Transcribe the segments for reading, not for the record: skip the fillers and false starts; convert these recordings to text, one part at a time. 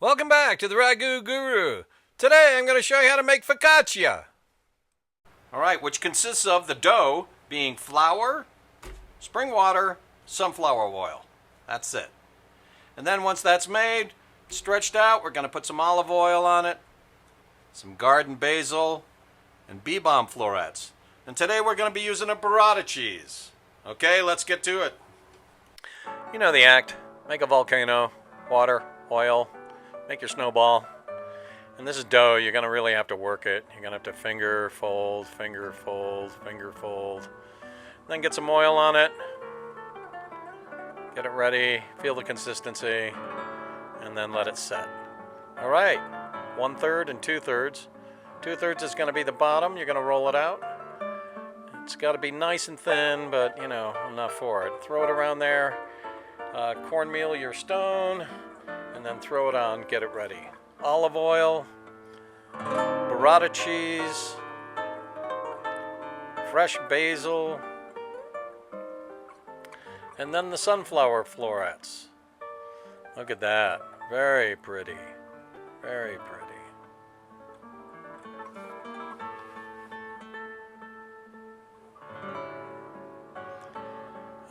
Welcome back to the Ragu Guru. Today I'm going to show you how to make focaccia. Alright, which consists of the dough being flour, spring water, sunflower oil. That's it. And then once that's made, stretched out, we're going to put some olive oil on it, some garden basil, and bee balm florets. And today we're going to be using a burrata cheese. Okay, let's get to it. You know the act. Make a volcano, water, oil, make your snowball. And this is dough, you're going to really have to work it. You're going to have to finger fold, finger fold, finger fold. Then get some oil on it. Get it ready, feel the consistency, and then let it set. Alright, 1/3 and 2/3. 2/3 is going to be the bottom, you're going to roll it out. It's got to be nice and thin, but you know, enough for it. Throw it around there, cornmeal your stone, and then throw it on, get it ready. Olive oil, burrata cheese, fresh basil, and then the sunflower florets. Look at that. Very pretty. Very pretty.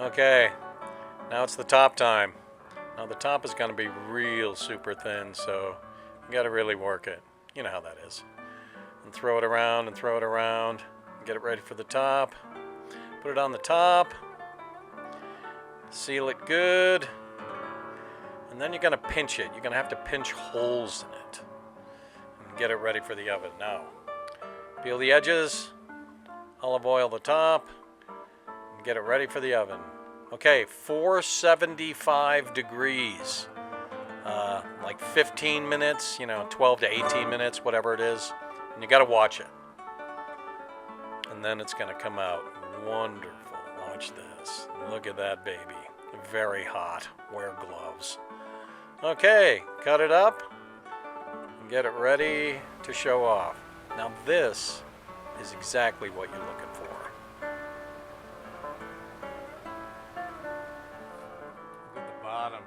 Okay, now it's the top time. Now the top is going to be real super thin, so you got to really work it. You know how that is. And throw it around and throw it around. Get it ready for the top. Put it on the top. Seal it good. And then you're going to pinch it. You're going to have to pinch holes in it. And get it ready for the oven. Now, peel the edges. Olive oil the top. And get it ready for the oven. Okay, 475 degrees. Like 15 minutes, 12 to 18 minutes, whatever it is. And you got to watch it. And then it's going to come out wonderful. Watch this. Look at that baby. Very hot. Wear gloves. Okay, cut it up and get it ready to show off. Now this is exactly what you're looking for. Look at the bottom.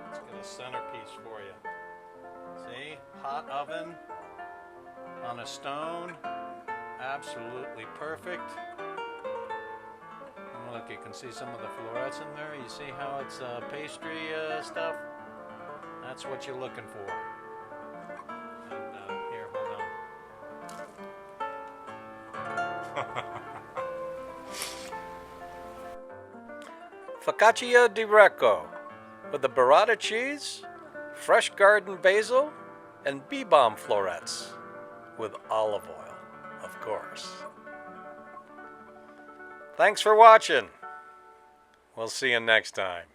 Let's get a centerpiece for you. See? Hot oven on a stone. Absolutely perfect. And look, you can see some of the florets in there. You see how it's pastry stuff? That's what you're looking for. And here, hold on. Focaccia di Recco with the burrata cheese, fresh garden basil, and bee balm florets with olive oil, of course. Thanks for watching. We'll see you next time.